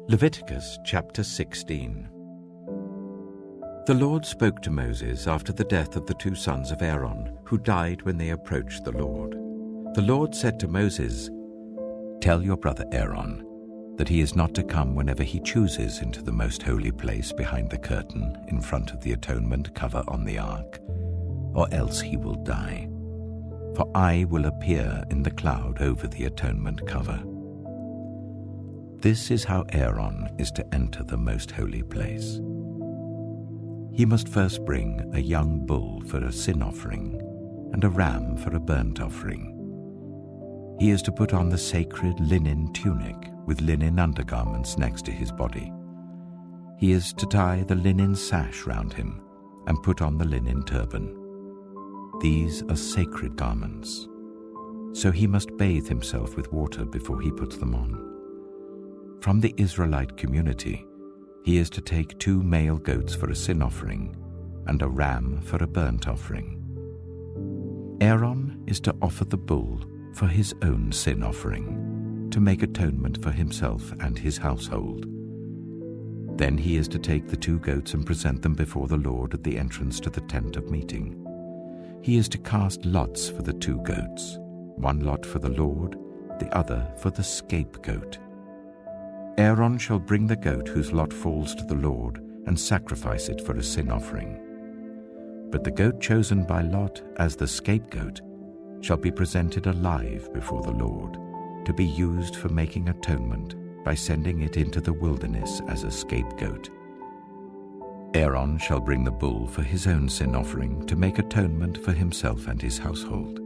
Leviticus chapter 16. The Lord spoke to Moses after the death of the two sons of Aaron, who died when they approached the Lord. The Lord said to Moses, "Tell your brother Aaron that he is not to come whenever he chooses into the most holy place behind the curtain in front of the atonement cover on the ark, or else he will die. For I will appear in the cloud over the atonement cover. This is how Aaron is to enter the most holy place. He must first bring a young bull for a sin offering and a ram for a burnt offering. He is to put on the sacred linen tunic with linen undergarments next to his body. He is to tie the linen sash round him and put on the linen turban. These are sacred garments, so he must bathe himself with water before he puts them on. From the Israelite community, he is to take 2 male goats for a sin offering and a ram for a burnt offering. Aaron is to offer the bull for his own sin offering, to make atonement for himself and his household. Then he is to take the 2 goats and present them before the Lord at the entrance to the tent of meeting. He is to cast lots for the 2 goats, 1 lot for the Lord, the other for the scapegoat. Aaron shall bring the goat whose lot falls to the Lord and sacrifice it for a sin offering. But the goat chosen by lot as the scapegoat shall be presented alive before the Lord, to be used for making atonement by sending it into the wilderness as a scapegoat. Aaron shall bring the bull for his own sin offering to make atonement for himself and his household,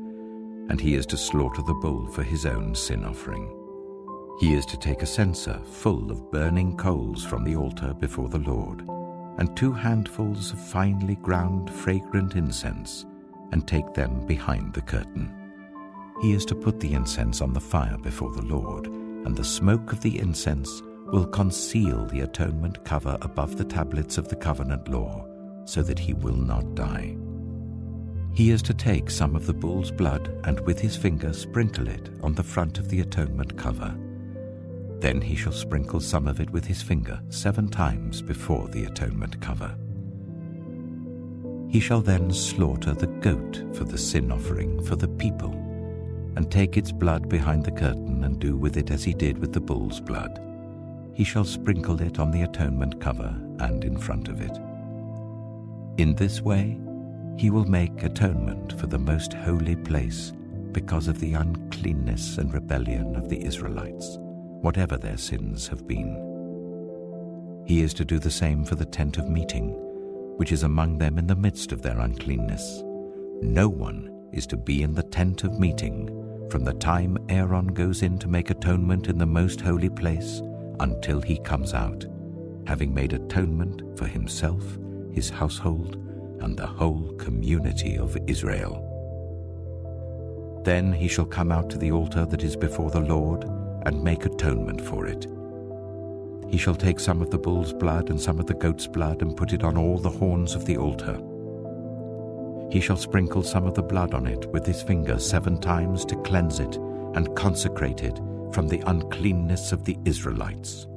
and he is to slaughter the bull for his own sin offering. He is to take a censer full of burning coals from the altar before the Lord, and 2 handfuls of finely ground fragrant incense, and take them behind the curtain. He is to put the incense on the fire before the Lord, and the smoke of the incense will conceal the atonement cover above the tablets of the covenant law, so that he will not die. He is to take some of the bull's blood and with his finger sprinkle it on the front of the atonement cover. Then he shall sprinkle some of it with his finger 7 times before the atonement cover. He shall then slaughter the goat for the sin offering for the people, and take its blood behind the curtain and do with it as he did with the bull's blood. He shall sprinkle it on the atonement cover and in front of it. In this way he will make atonement for the most holy place because of the uncleanness and rebellion of the Israelites, whatever their sins have been. He is to do the same for the tent of meeting, which is among them in the midst of their uncleanness. No one is to be in the tent of meeting from the time Aaron goes in to make atonement in the most holy place until he comes out, having made atonement for himself, his household, and the whole community of Israel. Then he shall come out to the altar that is before the Lord and make atonement for it. He shall take some of the bull's blood and some of the goat's blood and put it on all the horns of the altar. He shall sprinkle some of the blood on it with his finger 7 times to cleanse it and consecrate it from the uncleanness of the Israelites.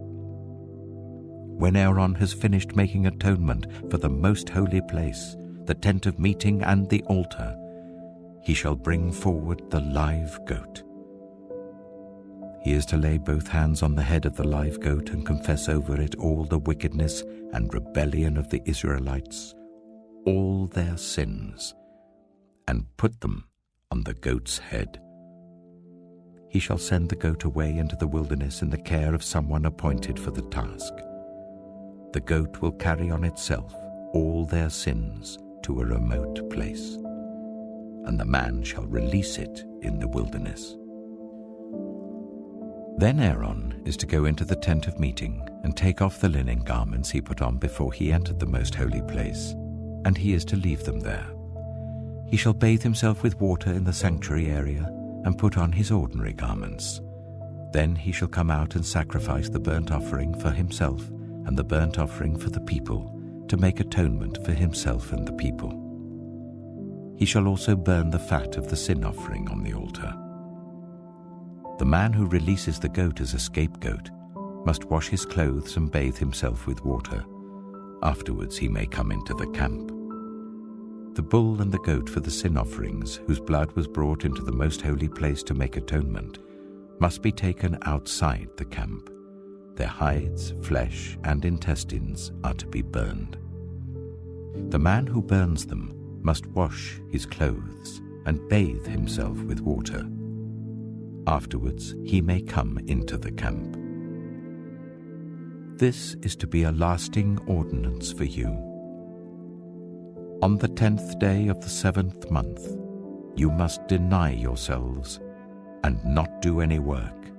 When Aaron has finished making atonement for the most holy place, the tent of meeting and the altar, he shall bring forward the live goat. He is to lay both hands on the head of the live goat and confess over it all the wickedness and rebellion of the Israelites, all their sins, and put them on the goat's head. He shall send the goat away into the wilderness in the care of someone appointed for the task. The goat will carry on itself all their sins to a remote place, and the man shall release it in the wilderness. Then Aaron is to go into the tent of meeting and take off the linen garments he put on before he entered the most holy place, and he is to leave them there. He shall bathe himself with water in the sanctuary area and put on his ordinary garments. Then he shall come out and sacrifice the burnt offering for himself and the burnt offering for the people, to make atonement for himself and the people. He shall also burn the fat of the sin offering on the altar. The man who releases the goat as a scapegoat must wash his clothes and bathe himself with water. Afterwards he may come into the camp. The bull and the goat for the sin offerings, whose blood was brought into the most holy place to make atonement, must be taken outside the camp. Their hides, flesh, and intestines are to be burned. The man who burns them must wash his clothes and bathe himself with water. Afterwards he may come into the camp. This is to be a lasting ordinance for you. On the 10th day of the 7th month, you must deny yourselves and not do any work,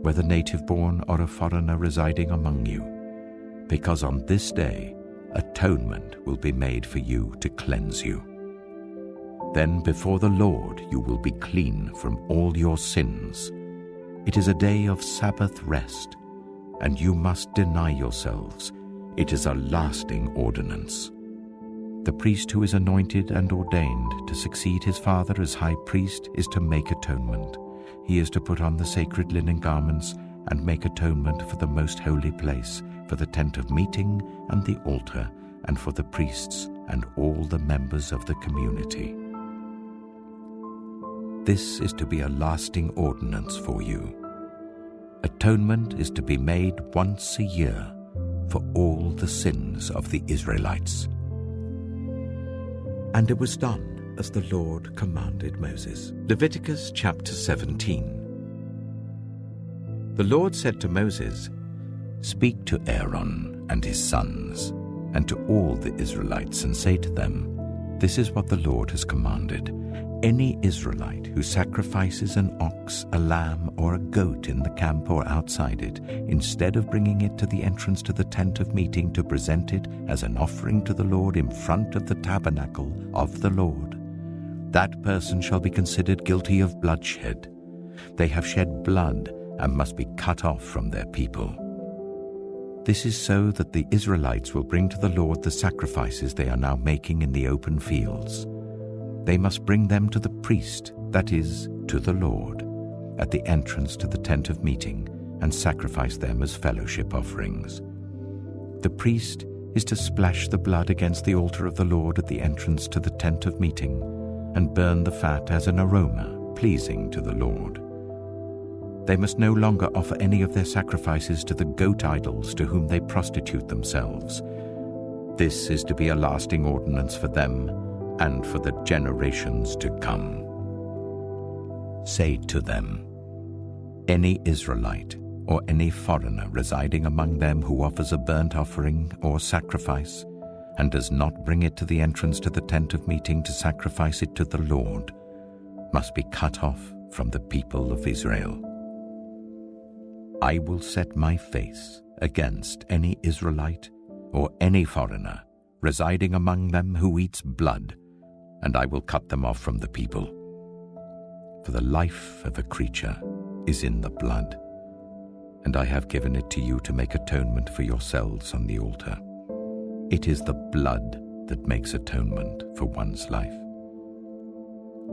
whether native-born or a foreigner residing among you, because on this day atonement will be made for you to cleanse you. Then before the Lord you will be clean from all your sins. It is a day of Sabbath rest, and you must deny yourselves. It is a lasting ordinance. The priest who is anointed and ordained to succeed his father as high priest is to make atonement. He is to put on the sacred linen garments and make atonement for the most holy place, for the tent of meeting and the altar, and for the priests and all the members of the community. This is to be a lasting ordinance for you. Atonement is to be made once a year for all the sins of the Israelites. And it was done as the Lord commanded Moses. Leviticus chapter 17. The Lord said to Moses, "Speak to Aaron and his sons, and to all the Israelites, and say to them, This is what the Lord has commanded. Any Israelite who sacrifices an ox, a lamb, or a goat in the camp or outside it, instead of bringing it to the entrance to the tent of meeting to present it as an offering to the Lord in front of the tabernacle of the Lord, that person shall be considered guilty of bloodshed. They have shed blood and must be cut off from their people. This is so that the Israelites will bring to the Lord the sacrifices they are now making in the open fields. They must bring them to the priest, that is, to the Lord, at the entrance to the tent of meeting, and sacrifice them as fellowship offerings. The priest is to splash the blood against the altar of the Lord at the entrance to the tent of meeting, and burn the fat as an aroma pleasing to the Lord. They must no longer offer any of their sacrifices to the goat idols to whom they prostitute themselves. This is to be a lasting ordinance for them and for the generations to come. Say to them, Any Israelite or any foreigner residing among them who offers a burnt offering or sacrifice and does not bring it to the entrance to the tent of meeting to sacrifice it to the Lord must be cut off from the people of Israel. I will set my face against any Israelite or any foreigner residing among them who eats blood, and I will cut them off from the people. For the life of a creature is in the blood, and I have given it to you to make atonement for yourselves on the altar. It is the blood that makes atonement for one's life.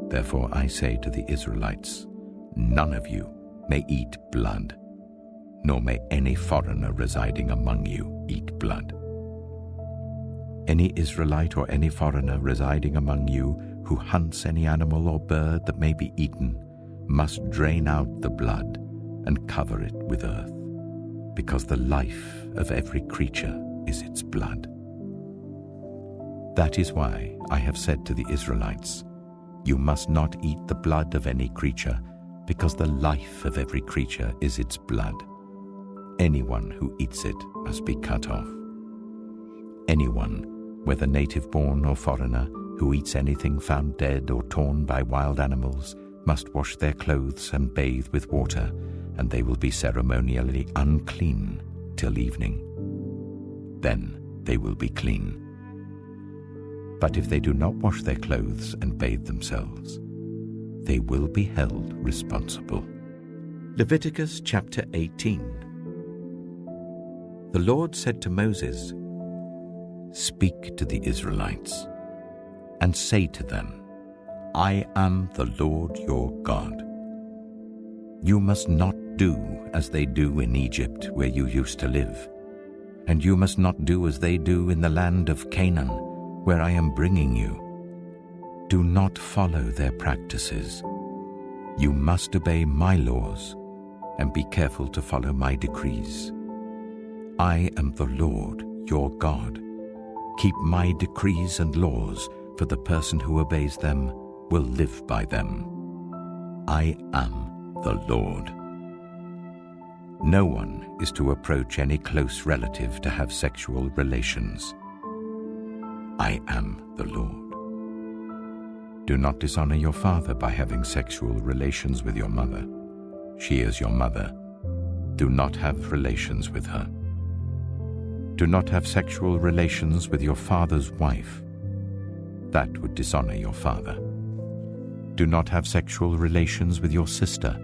Therefore I say to the Israelites, none of you may eat blood, nor may any foreigner residing among you eat blood. Any Israelite or any foreigner residing among you who hunts any animal or bird that may be eaten must drain out the blood and cover it with earth, because the life of every creature is its blood. That is why I have said to the Israelites, you must not eat the blood of any creature, because the life of every creature is its blood. Anyone who eats it must be cut off. Anyone, whether native-born or foreigner, who eats anything found dead or torn by wild animals, must wash their clothes and bathe with water, and they will be ceremonially unclean till evening. Then they will be clean. But if they do not wash their clothes and bathe themselves, they will be held responsible. Leviticus chapter 18. The Lord said to Moses, Speak to the Israelites, and say to them, I am the Lord your God. You must not do as they do in Egypt, where you used to live, and you must not do as they do in the land of Canaan, where I am bringing you. Do not follow their practices. You must obey my laws and be careful to follow my decrees. I am the Lord, your God. Keep my decrees and laws, for the person who obeys them will live by them. I am the Lord. No one is to approach any close relative to have sexual relations. I am the Lord. Do not dishonor your father by having sexual relations with your mother. She is your mother. Do not have relations with her. Do not have sexual relations with your father's wife. That would dishonor your father. Do not have sexual relations with your sister,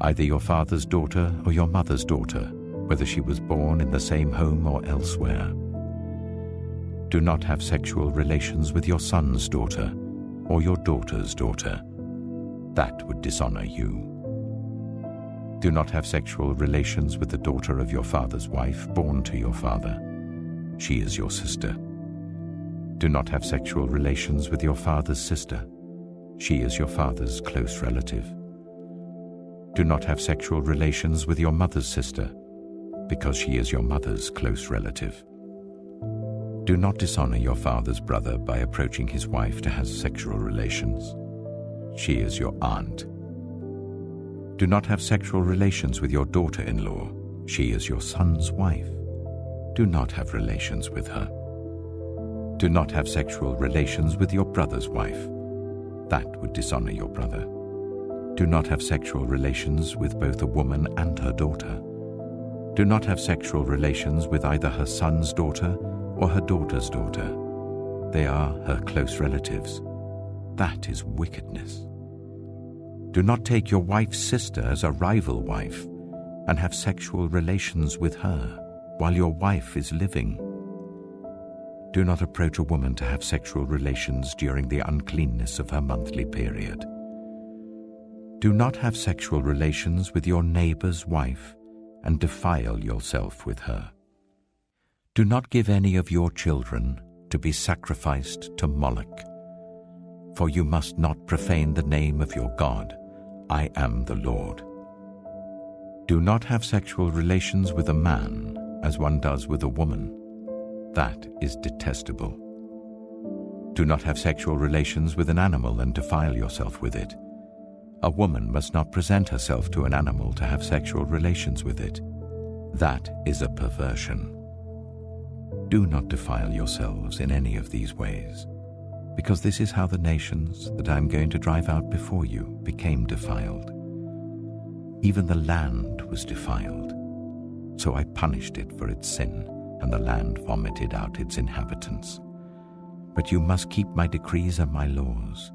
either your father's daughter or your mother's daughter, whether she was born in the same home or elsewhere. Do not have sexual relations with your son's daughter or your daughter's daughter. That would dishonor you. Do not have sexual relations with the daughter of your father's wife born to your father. She is your sister. Do not have sexual relations with your father's sister. She is your father's close relative. Do not have sexual relations with your mother's sister, because she is your mother's close relative. Do not dishonor your father's brother by approaching his wife to have sexual relations. She is your aunt. Do not have sexual relations with your daughter-in-law. She is your son's wife. Do not have relations with her. Do not have sexual relations with your brother's wife. That would dishonor your brother. Do not have sexual relations with both a woman and her daughter. Do not have sexual relations with either her son's daughter or her daughter's daughter. They are her close relatives. That is wickedness. Do not take your wife's sister as a rival wife and have sexual relations with her while your wife is living. Do not approach a woman to have sexual relations during the uncleanness of her monthly period. Do not have sexual relations with your neighbor's wife and defile yourself with her. Do not give any of your children to be sacrificed to Moloch, for you must not profane the name of your God. I am the Lord. Do not have sexual relations with a man as one does with a woman. That is detestable. Do not have sexual relations with an animal and defile yourself with it. A woman must not present herself to an animal to have sexual relations with it. That is a perversion. Do not defile yourselves in any of these ways, because this is how the nations that I am going to drive out before you became defiled. Even the land was defiled. So I punished it for its sin, and the land vomited out its inhabitants. But you must keep my decrees and my laws.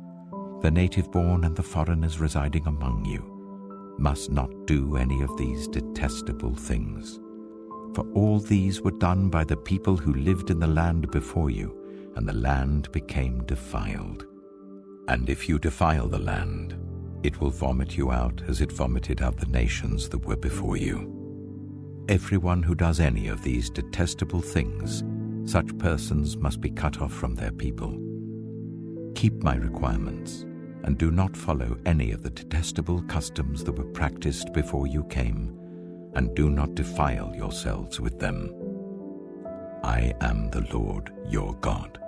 The native-born and the foreigners residing among you must not do any of these detestable things. For all these were done by the people who lived in the land before you, and the land became defiled. And if you defile the land, it will vomit you out as it vomited out the nations that were before you. Everyone who does any of these detestable things, such persons must be cut off from their people. Keep my requirements, and do not follow any of the detestable customs that were practiced before you came, and do not defile yourselves with them. I am the Lord your God.